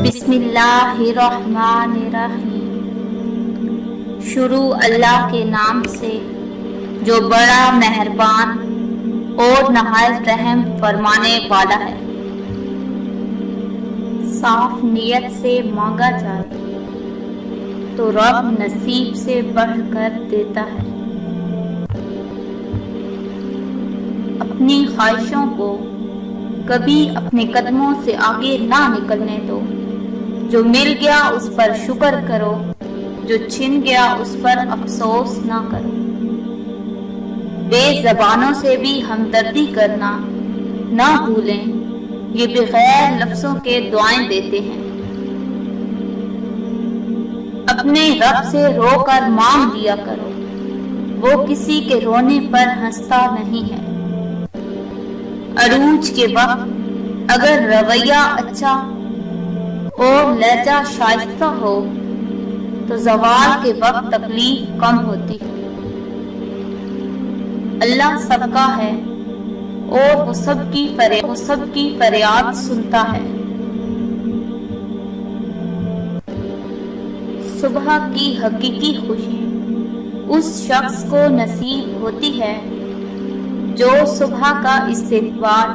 بسم اللہ الرحمن الرحیم۔ شروع اللہ کے نام سے جو بڑا مہربان اور نہایت رحم فرمانے والا ہے۔ صاف نیت سے مانگا جائے تو رب نصیب سے بڑھ کر دیتا ہے۔ اپنی خواہشوں کو کبھی اپنے قدموں سے آگے نہ نکلنے دو۔ جو مل گیا اس پر شکر کرو، جو چھن گیا اس پر افسوس نہ کرو۔ بے زبانوں سے بھی ہمدردی کرنا نہ بھولیں، یہ بغیر لفظوں کے دعائیں دیتے ہیں۔ اپنے رب سے رو کر مانگ لیا کرو، وہ کسی کے رونے پر ہنستا نہیں ہے۔ عروج کے وقت اگر رویہ اچھا اور لہجہ شائستہ ہو تو زوال کے وقت تکلیف کم ہوتی ہے۔ اللہ سب کا ہے اور وہ سب کی فریاد سنتا ہے۔ صبح کی حقیقی خوشی اس شخص کو نصیب ہوتی ہے جو صبح کا استغفار،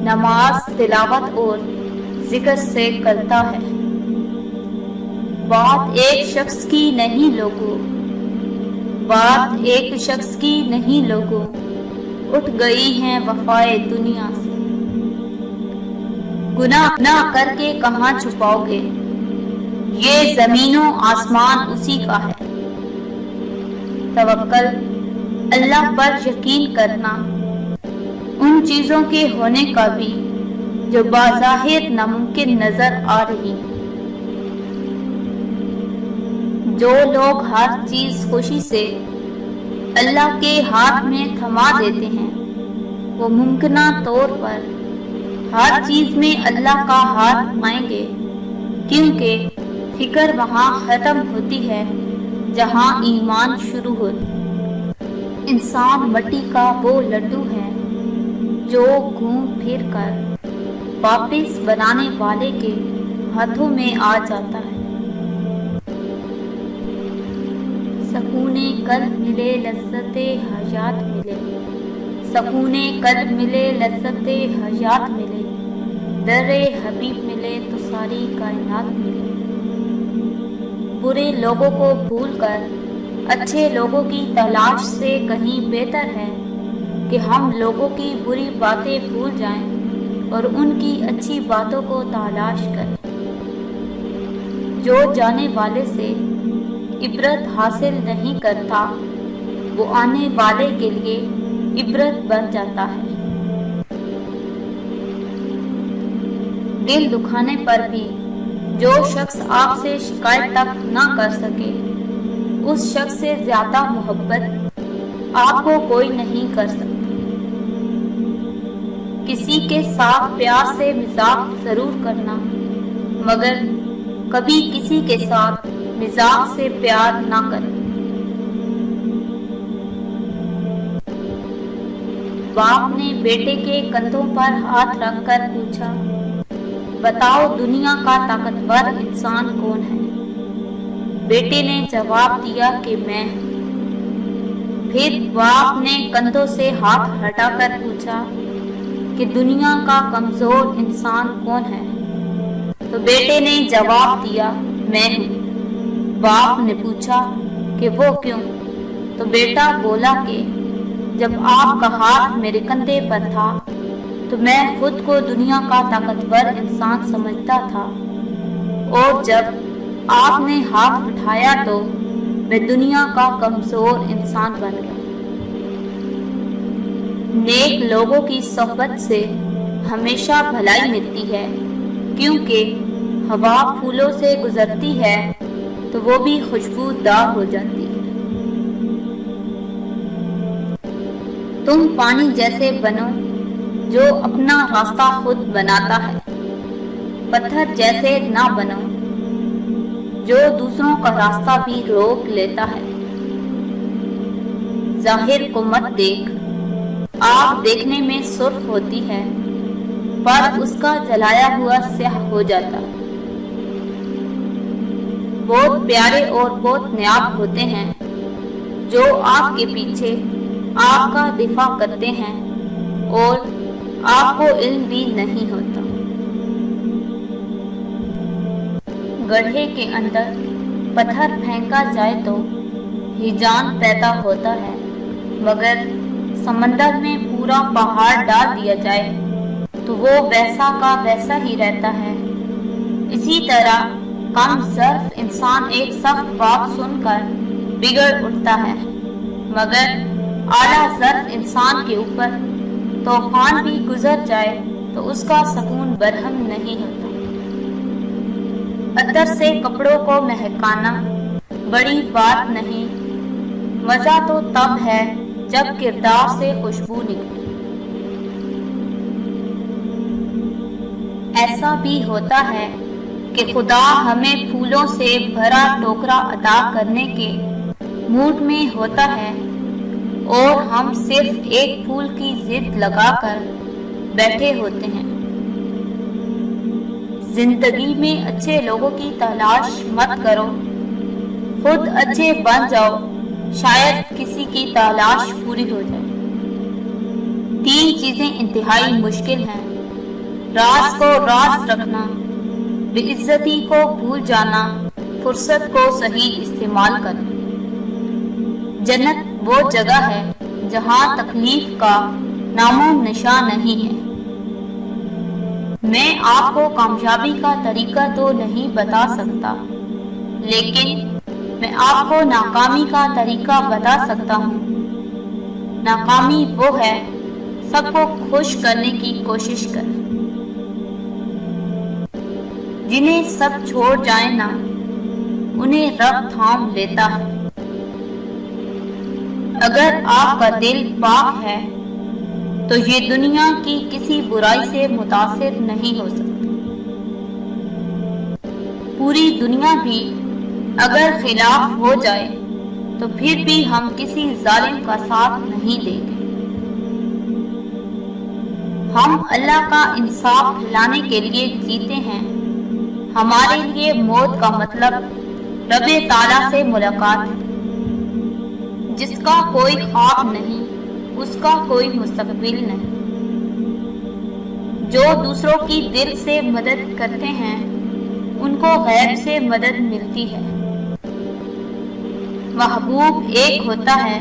نماز، تلاوت اور ذکر سے کرتا ہے۔ بات ایک شخص کی نہیں لوگوں، اٹھ گئی ہیں وفائے دنیا سے۔ گناہ کر کے کہاں چھپاؤ گے، یہ زمین و آسمان اسی کا ہے۔ توکل، اللہ پر یقین کرنا ان چیزوں کے ہونے کا بھی جو بظاہر ناممکن نظر آ رہی ہیں۔ جو لوگ ہر چیز خوشی سے اللہ کے ہاتھ میں تھما دیتے ہیں، وہ ممکنہ طور پر ہر چیز میں اللہ کا ہاتھ پائیں گے، کیونکہ فکر وہاں ختم ہوتی ہے جہاں ایمان شروع ہوتا۔ انسان مٹی کا وہ لڈو ہے جو گھوم پھر کر واپس بنانے والے کے ہاتھوں میں آ جاتا ہے۔ سکون قلب ملے لذت حیات ملے، سکون قلب ملے لذت حیات ملے، در حبیب ملے تو ساری کائنات ملے۔ برے لوگوں کو بھول کر اچھے لوگوں کی تلاش سے کہیں بہتر ہے کہ ہم لوگوں کی بری باتیں بھول جائیں اور ان کی اچھی باتوں کو تلاش کریں۔ جو جانے والے سے عبرت حاصل نہیں کرتا وہ آنے والے کے لیے عبرت بن جاتا ہے۔ دل دکھانے پر بھی جو شخص آپ سے شکایت تک نہ کر سکے، اس شخص سے زیادہ محبت آپ کو کوئی نہیں کر سکتا۔ کسی کے ساتھ پیار سے مذاق ضرور کرنا، مگر کبھی کسی کے ساتھ مذاق سے پیار نہ کرنا۔ باپ نے بیٹے کے کندھوں پر ہاتھ رکھ کر پوچھا، بتاؤ دنیا کا طاقتور انسان کون ہے؟ بیٹے نے جواب دیا کہ میں ہوں۔ پھر باپ نے کندھوں سے ہاتھ ہٹا کر پوچھا کہ دنیا کا کمزور انسان کون ہے؟ تو بیٹے نے جواب دیا میں ہوں۔ باپ نے پوچھا کہ وہ کیوں؟ تو بیٹا بولا کہ جب آپ کا ہاتھ میرے کندھے پر تھا تو میں خود کو دنیا کا طاقتور انسان سمجھتا تھا، اور جب آپ نے ہاتھ اٹھایا تو میں دنیا کا کمزور انسان بن گیا۔ نیک لوگوں کی صحبت سے ہمیشہ بھلائی ملتی ہے، کیونکہ ہوا پھولوں سے گزرتی ہے تو وہ بھی خوشبودار ہو جاتی ہے۔ تم پانی جیسے بنو جو اپنا راستہ خود بناتا ہے، پتھر جیسے نہ بنو جو دوسروں کا راستہ بھی روک لیتا ہے۔ ظاہر کو مت دیکھ، आग देखने में सुर्ख होती है पर उसका जलाया हुआ स्याह हो जाता है। बहुत प्यारे और बहुत नायाब होते हैं जो आग के पीछे आग का दिफा करते हैं और आग को इल्म भी नहीं होता। गड्ढे के अंदर पत्थर फेंका जाए तो हिजान पैदा होता है, मगर समंदर में पूरा पहाड़ डाल दिया जाए तो वो वैसा का वैसा ही रहता है। इसी तरह कम ज़र्फ इंसान एक सख्त बात सुनकर बिगड़ उठता है, मगर आला ज़र्फ इंसान के ऊपर तूफान भी गुजर जाए तो उसका सुकून बरहम नहीं होता। अत्तर से कपड़ों को महकाना बड़ी बात नहीं, मजा तो तब है जब किरदार से खुशबू निकले। ऐसा भी होता है कि खुदा हमें फूलों से भरा टोकरा अता करने के मूड में होता है और हम सिर्फ एक फूल की जिद लगाकर बैठे होते हैं। जिंदगी में अच्छे लोगों की तलाश मत करो, खुद अच्छे बन जाओ, शायद किसी की तलाश पूरी हो जाए। 3 चीजें इंतहाई मुश्किल हैं: राज को राज रखना, बेइज्जती को भूल जाना, फुर्सत को सही इस्तेमाल करना। जन्नत वो जगह है जहाँ तकलीफ का नामो निशान नहीं है। मैं आपको कामयाबी का तरीका तो नहीं बता सकता, लेकिन मैं आपको नाकामी का तरीका बता सकता हूँ। नाकामी वो है सबको खुश करने की कोशिश कर। जिन्हें सब छोड़ जाए ना, उन्हें रब थाम लेता है। अगर आपका दिल पाक है तो ये दुनिया की किसी बुराई से मुतासिर नहीं हो सकता। पूरी दुनिया भी अगर खिलाफ हो जाए तो फिर भी हम किसी जालिम का साथ नहीं देंगे। हम अल्लाह का इंसाफ फैलाने के लिए जीते हैं। हमारे लिए मौत का मतलब रब्बे ताला से मुलाकात है। जिसका कोई ख्वाब नहीं, उसका कोई मुस्तकबिल नहीं। जो दूसरों की दिल से मदद करते हैं, उनको गैब से मदद मिलती है। महबूब एक होता है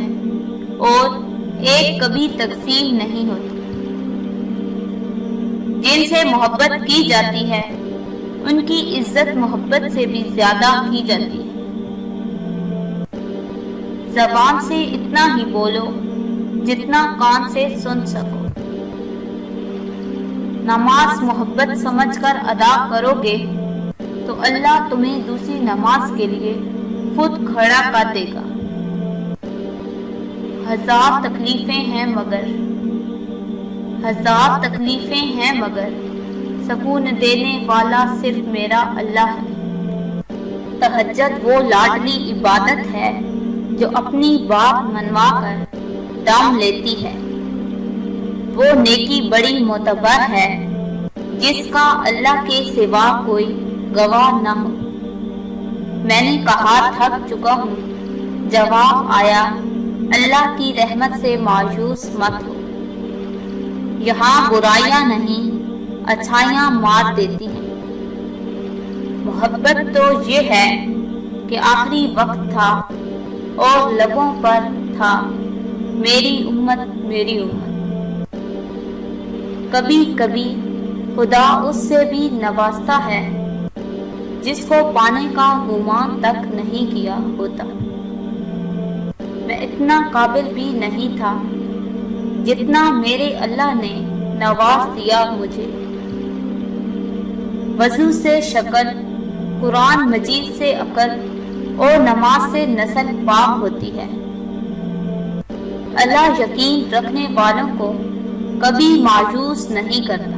और एक कभी तकसीम नहीं होती। जिनसे मोहब्बत की जाती है, उनकी इज्जत मोहब्बत से भी ज्यादा की जाती है। ज़बान से इतना ही बोलो जितना कान से सुन सको। नमाज मोहब्बत समझकर अदा करोगे तो अल्लाह तुम्हें दूसरी नमाज के लिए खुद खड़ा कर देगा। 1000 तकलीफें हैं मगर सुकून देने वाला सिर्फ मेरा अल्लाह है। तहज्जुद वो लाडली इबादत है जो अपनी बात मनवा कर दाम लेती है। वो नेकी बड़ी मोतबर है जिसका अल्लाह के सिवा कोई गवाह न हो। मैंने कहा थक चुका हूँ, जवाब आया अल्लाह की रहमत से मायूस मत हो। यहाँ बुराइयां नहीं, अच्छाइयां मार देती हैं। मोहब्बत तो ये है कि आखिरी वक्त था और लबों पर था मेरी उम्मत मेरी उम्मत। कभी कभी खुदा उससे भी नवाजता है जिसको पाने का गुमान तक नहीं किया होता। मैं इतना काबिल भी नहीं था जितना मेरे अल्लाह ने नवाज दिया मुझे। वजू से शक्ल, कुरान मजीद से अकल और नमाज से नस्ल पाक होती है। अल्लाह यकीन रखने वालों को कभी मायूस नहीं करता।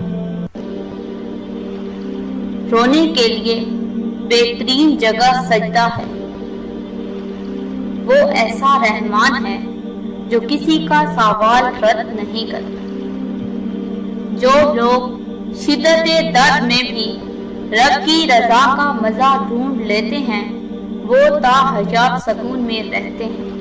रोने के लिए बेहतरीन जगह सजदा है। वो ऐसा रहमान है جو کسی کا سوال رد نہیں کرتا۔ جو لوگ شدت درد میں بھی رب کی رضا کا مزہ ڈھونڈ لیتے ہیں وہ تا حیات سکون میں رہتے ہیں۔